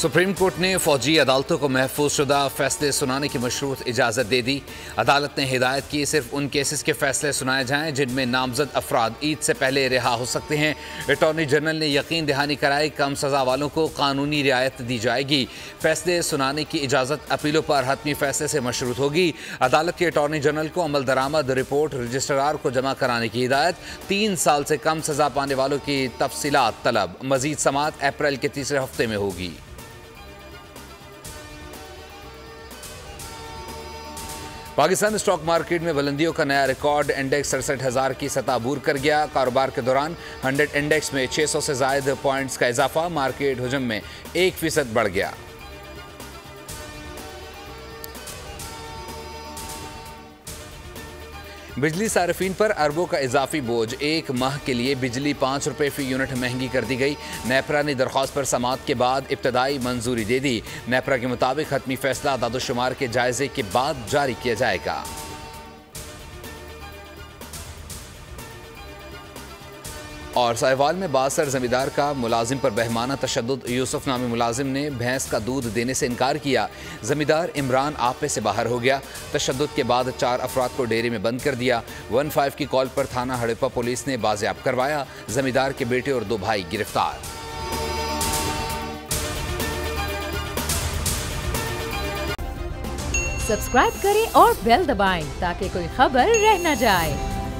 Supreme court ने फौजी अदालतों को महफूज शुदा फैसले सुनाने की मशरूत इजाज़त दे दी। अदालत ने हिदायत की सिर्फ उन केसेस के फैसले सुनाए जाएं जिनमें नामजद अफराद ईद से पहले रिहा हो सकते हैं। अटॉर्नी जनरल ने यकीन दहानी कराई कम सज़ा वालों को कानूनी रियायत दी जाएगी। फैसले सुनाने की इजाज़त अपीलों पर हतमी फैसले से मशरूत होगी। अदालत के अटॉर्नी जनरल को अमल दरामद रिपोर्ट रजिस्ट्रार को जमा कराने की हिदायत। 3 साल से कम सज़ा पाने वालों की तफसीलात तलब। मजीद समाअत अप्रैल के तीसरे हफ्ते में होगी। पाकिस्तान स्टॉक मार्केट में बुलंदियों का नया रिकॉर्ड। इंडेक्स 67,000 की सतह अबूर कर गया। कारोबार के दौरान 100 इंडेक्स में 600 से ज़ायद पॉइंट्स का इजाफा। मार्केट हुजम में 1% बढ़ गया। बिजली सार्फिन पर अरबों का इजाफी बोझ। 1 माह के लिए बिजली 5 रुपये फी यूनिट महंगी कर दी गई। नेपरा ने दरख्वास्त पर समाअत के बाद इब्तदाई मंजूरी दे दी। नेपरा के मुताबिक हतमी फैसला दादोशुमार के जायजे के बाद जारी किया जाएगा। और साहिवाल में बासर जमींदार का मुलाजिम पर बहमाना तशद्दुद। यूसुफ नामी मुलाजिम ने भैंस का दूध देने से इनकार किया। जमींदार इमरान आपे से बाहर हो गया। तशद्दुद के बाद 4 अफराद को डेरे में बंद कर दिया। 15 की कॉल पर थाना हड़प्पा पुलिस ने बाजियाब करवाया। जमींदार के बेटे और 2 भाई गिरफ्तार। सब्सक्राइब करें और बेल दबाएं ताकि कोई खबर रह न जाए।